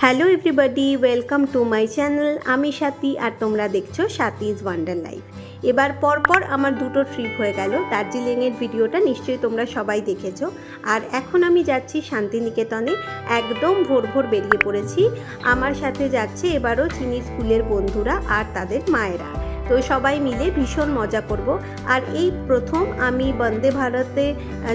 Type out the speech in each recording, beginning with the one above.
Hello everybody, welcome to my channel. আমি স্বাতী আর তোমরা দেখছো স্বাতীজ ওয়ান্ডার লাইফ। এবার পরপর আমার দুটো ট্রিপ হয়ে গেল। দার্জিলিংয়ের ভিডিওটা নিশ্চয়ই তোমরা সবাই দেখেছো। আর এখন আমি যাচ্ছি শান্তিনিকেতনে। একদম ভোর ভোর বেরিয়ে পড়েছি। আমার সাথে যাচ্ছে এবারও চিনি স্কুলের বন্ধুরা আর তাদের মায়েরা। তো সবাই মিলে ভীষণ মজা করব। আর এই প্রথম আমি বন্দে ভারতে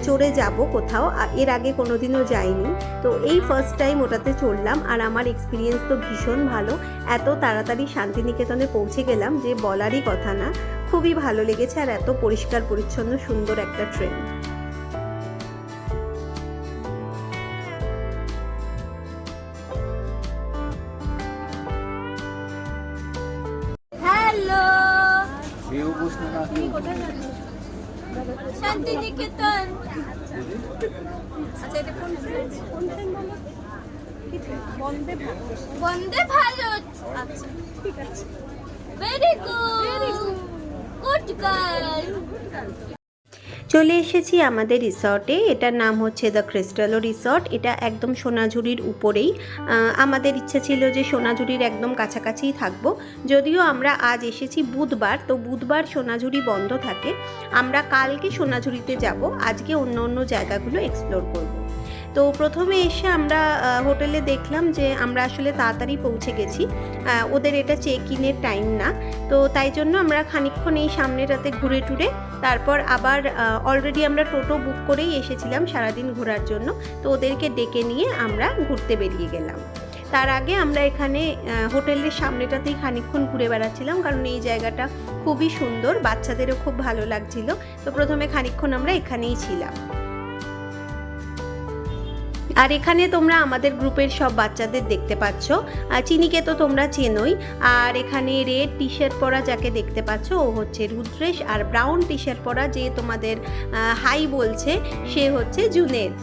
চড়ে যাব কোথাও, এর আগে কোনোদিনও যাইনি। তো এই ফার্স্ট টাইম ওটাতে চড়লাম আর আমার এক্সপিরিয়েন্স তো ভীষণ ভালো। এত তাড়াতাড়ি শান্তিনিকেতনে পৌঁছে গেলাম যে বলারই কথা না। খুবই ভালো লেগেছে আর এত পরিষ্কার পরিচ্ছন্ন সুন্দর একটা ট্রেন। শান্তিনিকেতন। আচ্ছা, এটা কোন ট্রেন? বন্দে ভারত। আচ্ছা, ঠিক আছে। Very good, good girl. চলে এসেছি আমাদের রিসর্টে। এটার নাম হচ্ছে দ্য ক্রিস্টালো রিসর্ট। এটা একদম সোনাঝুরির উপরেই। আমাদের ইচ্ছা ছিল যে সোনাঝুরির একদম কাছাকাছিই থাকবো। যদিও আমরা আজ এসেছি বুধবার, তো বুধবার সোনাঝুরি বন্ধ থাকে। আমরা কালকে সোনাঝুরিতে যাব, আজকে অন্য অন্য জায়গাগুলো এক্সপ্লোর করব। তো প্রথমে এসে আমরা হোটেলে দেখলাম যে আমরা আসলে তাড়াতাড়ি পৌঁছে গেছি। ওদের এটা চেক ইনের টাইম না, তো তাই জন্য আমরা খানিকক্ষণ এই সামনেটাতে ঘুরে টুরে তারপর আবার অলরেডি আমরা টোটো বুক করেই এসেছিলাম সারাদিন ঘোরার জন্য। তো ওদেরকে ডেকে নিয়ে আমরা ঘুরতে বেরিয়ে গেলাম। তার আগে আমরা এখানে হোটেলের সামনেটাতেই খানিকক্ষণ ঘুরে বেড়াচ্ছিলাম, কারণ এই জায়গাটা খুবই সুন্দর, বাচ্চাদেরও খুব ভালো লাগছিল। তো প্রথমে খানিকক্ষণ আমরা এখানেই ছিলাম। আর এখানে তোমরা আমাদের গ্রুপের সব বাচ্চাদের দেখতে পাচ্ছ। চিনিকে তো তোমরা চেনোই। আর এখানে রেড টি শার্ট পরা যাকে দেখতে পাচ্ছ ও হচ্ছে রুদ্রেশ, আর ব্রাউন টি শার্ট পরা যে তোমাদের হাই বলছে সে হচ্ছে জুনেদ।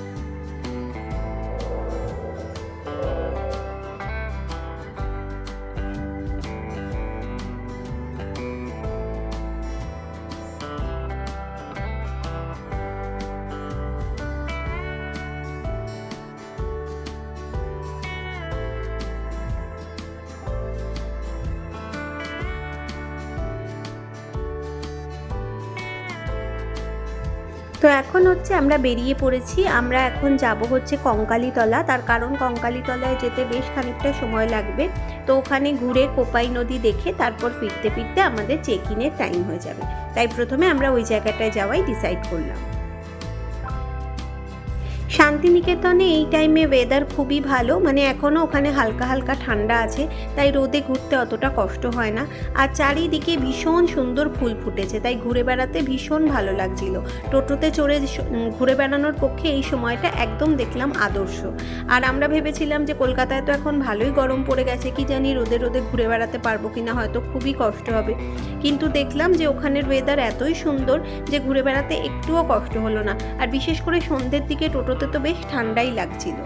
তো এখন হচ্ছে আমরা বেরিয়ে পড়েছি। আমরা এখন যাব হচ্ছে কঙ্কালীতলা। তার কারণ কঙ্কালীতলায় যেতে বেশ খানিকটা সময় লাগবে। তো ওখানে ঘুরে কোপাই নদী দেখে তারপর ফিরতে ফিরতে আমাদের চেক ইনের টাইম হয়ে যাবে। তাই প্রথমে আমরা ওই জায়গাটায় যাওয়াই ডিসাইড করলাম। শান্তিনিকেতনে এই টাইমে ওয়েদার খুবই ভালো, মানে এখনও ওখানে হালকা হালকা ঠান্ডা আছে, তাই রোদে ঘুরতে অতটা কষ্ট হয় না। আর চারিদিকে ভীষণ সুন্দর ফুল ফুটেছে, তাই ঘুরে বেড়াতে ভীষণ ভালো লাগছিল। টোটোতে চড়ে ঘুরে বেড়ানোর পক্ষে এই সময়টা একদম দেখলাম আদর্শ। আর আমরা ভেবেছিলাম যে কলকাতায় তো এখন ভালোই গরম পড়ে গেছে, কি জানি রোদে রোদে ঘুরে বেড়াতে পারবো কিনা, হয়তো খুবই কষ্ট হবে। কিন্তু দেখলাম যে ওখানের ওয়েদার এতই সুন্দর যে ঘুরে বেড়াতে একটুও কষ্ট হলো না। আর বিশেষ করে সন্ধ্যের দিকে টোটোতে তো বেশ ঠান্ডাই লাগছিল।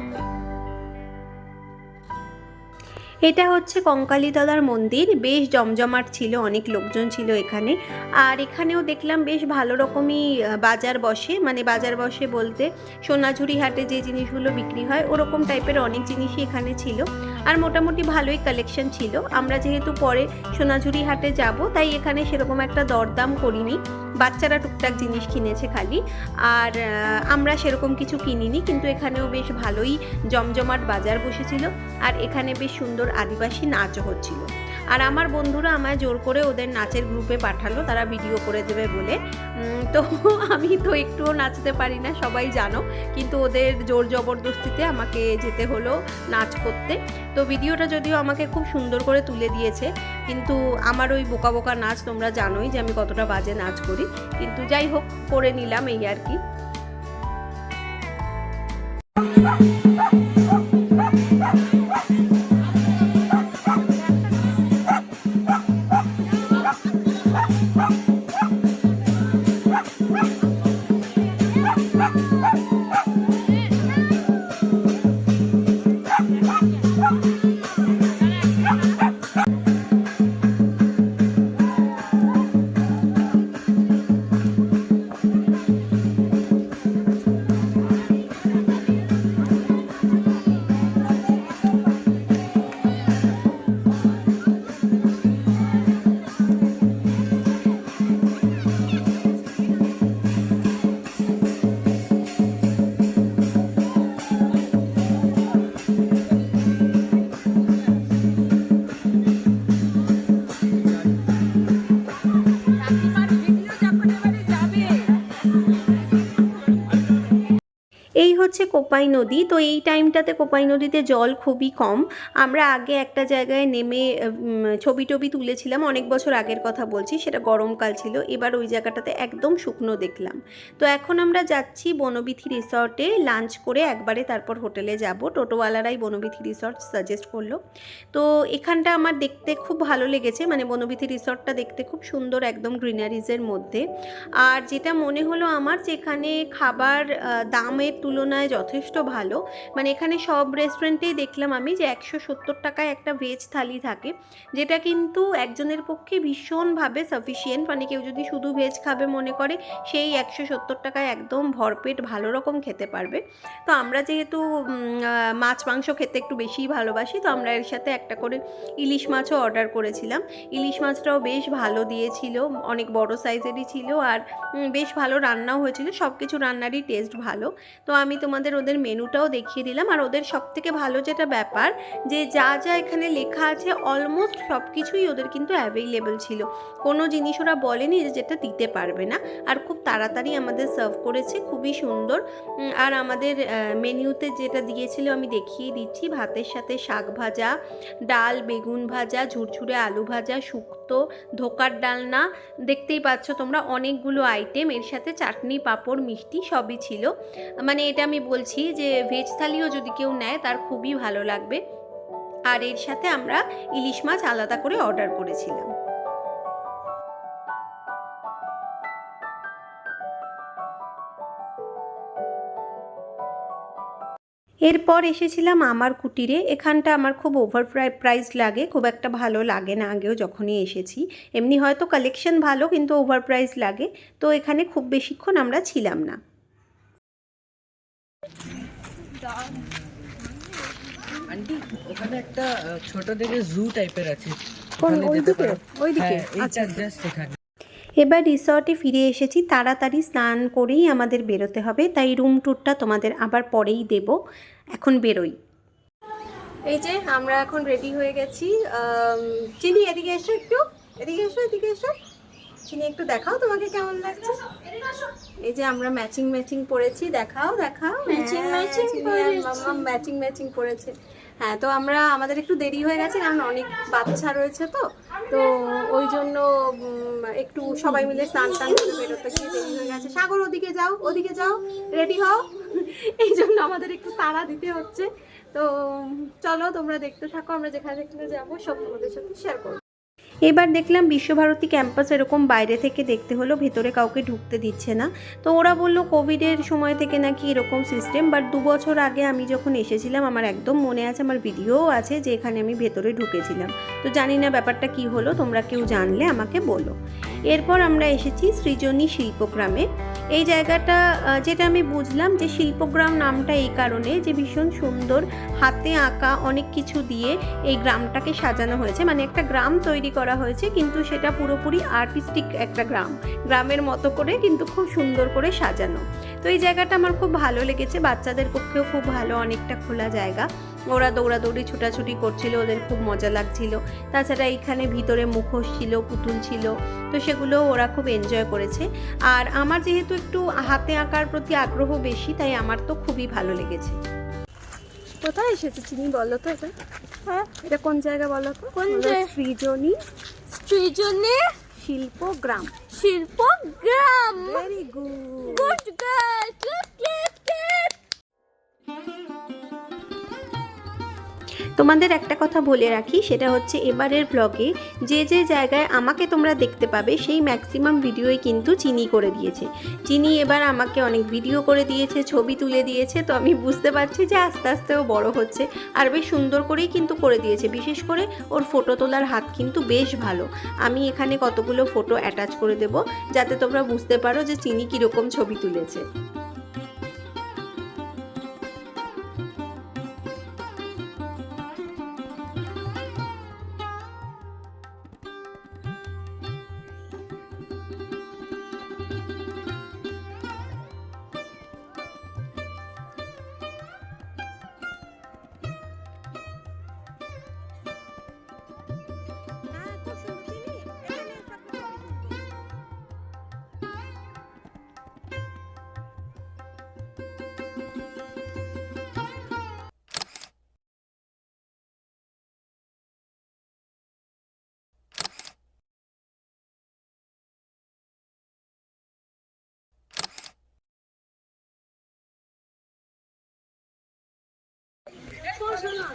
এটা হচ্ছে কঙ্কালীতলার মন্দির, বেশ জমজমাট ছিল, অনেক লোকজন ছিল এখানে। আর এখানেও দেখলাম বেশ ভালো রকমই বাজার বসে, মানে বাজার বসে বলতে সোনাঝুরি হাটে যে জিনিসগুলো বিক্রি হয় ওরকম টাইপের অনেক জিনিসই এখানে ছিল। আর মোটামুটি ভালোই কালেকশন ছিল। আমরা যেহেতু পরে সোনাঝুরি হাটে যাব, তাই এখানে সেরকম একটা দরদাম করিনি। বাচ্চারা টুকটাক জিনিস কিনেছে খালি, আর আমরা সেরকম কিছু কিনিনি। কিন্তু এখানেও বেশ ভালোই জমজমাট বাজার বসেছিল। আর এখানে বেশ সুন্দর আদিবাসী নাচও হচ্ছিল। আর আমার বন্ধুরা আমায় জোর করে ওদের নাচের গ্রুপে পাঠালো, তারা ভিডিও করে দেবে বলে। তো আমি তো একটুও নাচতে পারি না, সবাই জানো, কিন্তু ওদের জোর জবরদস্তিতে আমাকে যেতে হলো নাচ করতে। তো ভিডিওটা যদিও আমাকে খুব সুন্দর করে তুলে দিয়েছে, কিন্তু আমার ওই বোকা বোকা নাচ তোমরা জানোই যে আমি কতটা বাজে নাচ করি। কিন্তু যাই হোক, করে নিলাম এই আর কি। হচ্ছে কোপাই নদী। তো এই টাইমটাতে কোপাই নদীতে জল খুবই কম। আমরা আগে একটা জায়গায় নেমে ছবি টবি তুলেছিলাম, অনেক বছর আগের কথা বলছি, সেটা গরমকাল ছিল। এবার ওই জায়গাটাতে একদম শুকনো দেখলাম। তো এখন আমরা যাচ্ছি বনবিথি রিসর্টে লাঞ্চ করে একবারে তারপর হোটেলে যাব। টোটোওয়ালারাই বনবিথি রিসর্ট সাজেস্ট করলো। তো এখানটা আমার দেখতে খুব ভালো লেগেছে, মানে বনবিথি রিসর্টটা দেখতে খুব সুন্দর, একদম গ্রিনারিজের মধ্যে। আর যেটা মনে হলো আমার, যে এখানে খাবার দামের তুলনায় যথেষ্ট ভালো। মানে এখানে সব রেস্টুরেন্টেই দেখলাম আমি যে 170 টাকায় একটা ভেজ থালি থাকে, যেটা কিন্তু একজনের পক্ষে ভীষণভাবে সাফিসিয়েন্ট। মানে কেউ যদি শুধু ভেজ খাবে মনে করে, সেই 170 টাকায় একদম ভরপেট ভালো রকম খেতে পারবে। তো আমরা যেহেতু মাছ মাংস খেতে একটু বেশিই ভালোবাসি, তো আমরা এর সাথে একটা করে ইলিশ মাছও অর্ডার করেছিলাম। ইলিশ মাছটাও বেশ ভালো দিয়েছিল, অনেক বড় সাইজেরই ছিল, আর বেশ ভালো রান্নাও হয়েছিল। সব কিছু রান্নারই টেস্ট ভালো। তো আমি তোমাদের ওদের মেনুটাও দেখিয়ে দিলাম। আর ওদের সবথেকে ভালো যেটা ব্যাপার, যে যা যা এখানে লেখা আছে অলমোস্ট সব কিছুই ওদের কিন্তু অ্যাভেইলেবল ছিল। কোনো জিনিস ওরা বলেনি যে যেটা দিতে পারবে না। আর খুব তাড়াতাড়ি আমাদের সার্ভ করেছে, খুবই সুন্দর। আর আমাদের মেনুতে যেটা দিয়েছিল আমি দেখিয়ে দিচ্ছি। ভাতের সাথে শাক ভাজা, ডাল, বেগুন ভাজা, ঝুরঝুরে আলু ভাজা, শুক্তো, ধোকার ডালনা, দেখতেই পাচ্ছ তোমরা অনেকগুলো আইটেম। এর সাথে চাটনি, পাঁপড়, মিষ্টি সবই ছিল। মানে এটা আমি বলছি যে ভেজ থালিও যদি কেউ নেয় তার খুবই ভালো লাগবে। আর এর সাথে আমরা ইলিশ মাছ আলাদা করে অর্ডার করেছিলাম। এরপর এসেছিলাম আমার কুটিরে। এখানটা আমার খুব ওভার প্রাইস লাগে, খুব একটা ভালো লাগে না আগেও যখনই এসেছি। এমনি হয়তো কালেকশন ভালো, কিন্তু ওভার প্রাইস লাগে। তো এখানে খুব বেশিক্ষণ আমরা ছিলাম না। আন্টি ওখানে একটা ছোট দেখে জু টাইপের আছে, কোন ওখানে যেতে ওইদিকে? পারো। ওইদিকে? হ্যাঁ, আচ্ছা। এইটা জাস্ট এখানে। এবার রিসর্টে ফিরে এসেছি, তাড়াতাড়ি স্নান করেই আমাদের বেরোতে হবে, তাই রুম ট্যুরটা তোমাদের আবার পরেই দেব। এখন বেরোই। এই যে আমরা এখন রেডি হয়ে গেছি। চিনি এদিকে এসো, একটু এদিকে এসো, এদিকে এসো। চিনি একটু দেখাও তোমাকে কেমন লাগছে। এই যে আমরা ম্যাচিং ম্যাচিং পরেছি, দেখাও দেখাও। Matching matching পরেছি। ম্যাচিং ম্যাচিং পরেছে। হ্যাঁ, তো আমরা আমাদের একটু দেরি হয়ে গেছে, কারণ অনেক বাচ্চা রয়েছে, তো ওই জন্য একটু সবাই মিলে স্নান টান করে বেরোতে গিয়ে দেরি হয়ে গেছে। সাগর ওদিকে যাও, ওদিকে যাও, রেডি হও। এই জন্য আমাদের একটু তাড়া দিতে হচ্ছে। তো চলো তোমরা দেখতে থাকো, আমরা যেখানে যেখানে যাবো সব তোমাদের সাথে শেয়ার করবো। এবার দেখলাম বিশ্বভারতী ক্যাম্পাস এরকম বাইরে থেকে দেখতে হলো, ভেতরে কাউকে ঢুকতে দিচ্ছে না। তো ওরা বললো কোভিডের সময় থেকে নাকি এরকম সিস্টেম। বাট 2 বছর আগে আমি যখন এসেছিলাম, আমার একদম মনে আছে, আমার ভিডিও আছে যে এখানে আমি ভেতরে ঢুকেছিলাম। তো জানি না ব্যাপারটা কি হলো, তোমরা কেউ জানলে আমাকে বলো। এরপর আমরা এসেছি সৃজনী শিল্পগ্রামে। এই জায়গাটা যেটা আমি বুঝলাম যে শিল্পগ্রাম নামটা এই কারণে যে ভীষণ সুন্দর হাতে আঁকা অনেক কিছু দিয়ে এই গ্রামটাকে সাজানো হয়েছে। মানে একটা গ্রাম তৈরি করা হয়েছে, কিন্তু সেটা পুরোপুরি আর্টিস্টিক একটা গ্রামের মতো করে, কিন্তু খুব সুন্দর করে সাজানো। তো এই জায়গাটা আমার খুব ভালো লেগেছে, বাচ্চাদের পক্ষেও খুব ভালো, অনেকটা খোলা জায়গা। ওরা দৌড়াদৌড়ি ছোটাছুটি করছিল, ওদের খুব মজা লাগছিল। তাছাড়া এইখানে ভিতরে মুখোশ ছিল, পুতুল ছিল, তো সেগুলো ওরা খুব এনজয় করেছে। আর আমার যেহেতু একটু হাতে আঁকার প্রতি আগ্রহ বেশি, তাই আমার তো খুবই ভালো লেগেছে। কোথায় এসেছে চিনি বলো তো? এটা হ্যাঁ, এটা কোন জায়গা বলো তো? কোন জায়গা? Srijani Srijani Shilpagram. Shilpagram. Very good. Good girl, clap clap clap. তোমাদের একটা কথা বলে রাখি, সেটা হচ্ছে এবারের ব্লগে যে যে জায়গায় আমাকে তোমরা দেখতে পাবে, সেই ম্যাক্সিমাম ভিডিওই কিন্তু চিনি করে দিয়েছে। চিনি এবার আমাকে অনেক ভিডিও করে দিয়েছে, ছবি তুলে দিয়েছে। তো আমি বুঝতে পারছি যে আস্তে আস্তেও বড় হচ্ছে, আর বেশ সুন্দর করেই কিন্তু করে দিয়েছে। বিশেষ করে ওর ফটো তোলার হাত কিন্তু বেশ ভালো। আমি এখানে কতগুলো ফটো অ্যাটাচ করে দেব, যাতে তোমরা বুঝতে পারো যে চিনি কীরকম ছবি তুলেছে।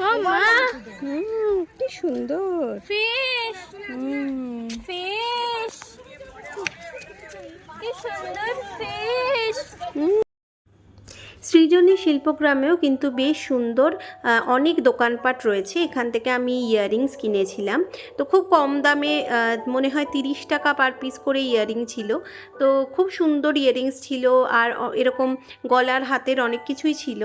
মামা কি সুন্দর। ফিশ ফিশ কি সুন্দর ফিশ। সৃজনী শিল্পগ্রামেও কিন্তু বেশ সুন্দর অনেক দোকানপাট রয়েছে। এখান থেকে আমি ইয়াররিংস কিনেছিলাম, তো খুব কম দামে, মনে হয় 30 টাকা পার পিস করে ইয়াররিং ছিল। তো খুব সুন্দর ইয়াররিংস ছিল, আর এরকম গলার হাতের অনেক কিছুই ছিল।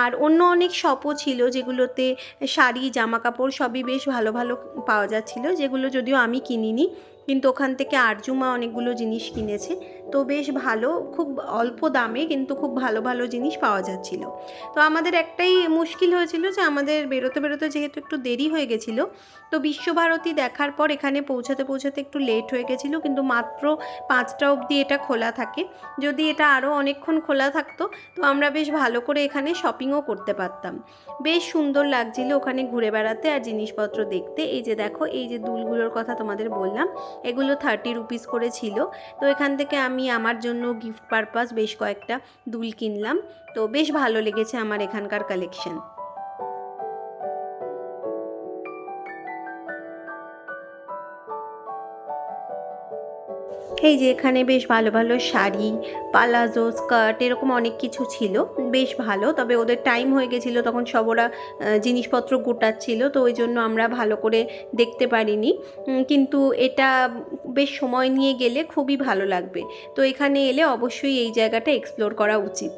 আর অন্য অনেক শপও ছিল যেগুলোতে শাড়ি জামা কাপড় সবই বেশ ভালো ভালো পাওয়া যাচ্ছিলো, যেগুলো যদিও আমি কিনিনি, কিন্তু ওখান থেকে আরজুমা অনেকগুলো জিনিস কিনেছে। তো বেশ ভালো, খুব অল্প দামে কিন্তু খুব ভালো ভালো জিনিস পাওয়া যাচ্ছিল। তো আমাদের একটাই মুশকিল হয়েছিল যে আমাদের বেরোতে বেরোতে যেহেতু একটু দেরি হয়ে গেছিলো, তো বিশ্বভারতী দেখার পর এখানে পৌঁছাতে পৌঁছাতে একটু লেট হয়ে গেছিলো। কিন্তু মাত্র 5টা অবধি এটা খোলা থাকে। যদি এটা আরও অনেকক্ষণ খোলা থাকতো তো আমরা বেশ ভালো করে এখানে শপিংও করতে পারতাম। বেশ সুন্দর লাগছিল ওখানে ঘুরে বেড়াতে আর জিনিসপত্র দেখতে। এই যে দেখো, এই যে দুলগুলোর কথা তোমাদের বললাম, এগুলো 30 রুপিস করে ছিল। তো এখান থেকে আমি আমার জন্য গিফট পারপাস বেশ কয়েকটা দুল কিনলাম। তো বেশ ভালো লেগেছে আমার এখানকার কালেকশন। এই যে এখানে বেশ ভালো ভালো শাড়ি, পালাজো, স্কার্ট এরকম অনেক কিছু ছিল, বেশ ভালো। তবে ওদের টাইম হয়ে গেছিলো, তখন সব ওরা জিনিসপত্র গোটাচ্ছিল, তো ওই জন্য আমরা ভালো করে দেখতে পারিনি। কিন্তু এটা বেশ সময় নিয়ে গেলে খুবই ভালো লাগবে। তো এখানে এলে অবশ্যই এই জায়গাটা এক্সপ্লোর করা উচিত।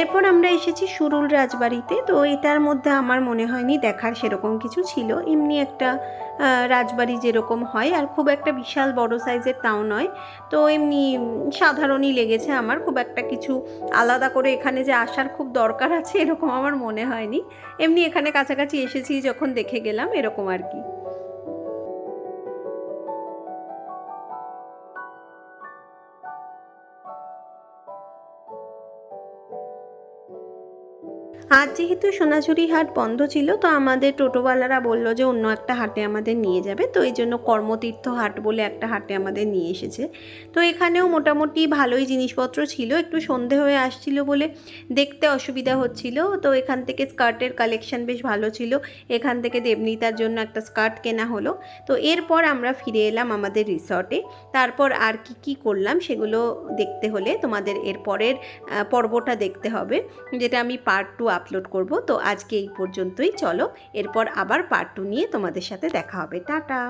এরপর আমরা এসেছি সুরুল রাজবাড়িতে। তো এটার মধ্যে আমার মনে হয়নি দেখার সেরকম কিছু ছিল, এমনি একটা রাজবাড়ি যেরকম হয়, আর খুব একটা বিশাল বড় সাইজের তাও নয়। তো এমনি সাধারণই লেগেছে আমার, খুব একটা কিছু আলাদা করে এখানে যে আসার খুব দরকার আছে এরকম আমার মনে হয়নি। এমনি এখানে কাছাকাছি এসেছি যখন দেখে গেলাম, এরকম আর কি। আজ যেহেতু সোনাঝুরি হাট বন্ধ ছিল, তো আমাদের টোটোওয়ালারা বলল যে অন্য একটা হাটে আমাদের নিয়ে যাবে। তো এই জন্য কর্মতীর্থ হাট বলে একটা হাটে আমাদের নিয়ে এসেছে। তো এখানেও মোটামুটি ভালোই জিনিসপত্র ছিল, একটু সন্ধে হয়ে আসছিল বলে দেখতে অসুবিধা হচ্ছিল। তো এখান থেকে স্কার্টের কালেকশন বেশ ভালো ছিল, এখান থেকে দেবনীতার জন্য একটা স্কার্ট কেনা হলো। তো এরপর আমরা ফিরে এলাম আমাদের রিসর্টে। তারপর আর কি করলাম সেগুলো দেখতে হলে তোমাদের এরপরের পর্বটা দেখতে হবে, যেটা আমি পার্ট 2 আপলোড করব। তো আজকে এই পর্যন্তই, চলো এরপর আবার পার্ট 2 নিয়ে তোমাদের সাথে দেখা হবে। টাটা।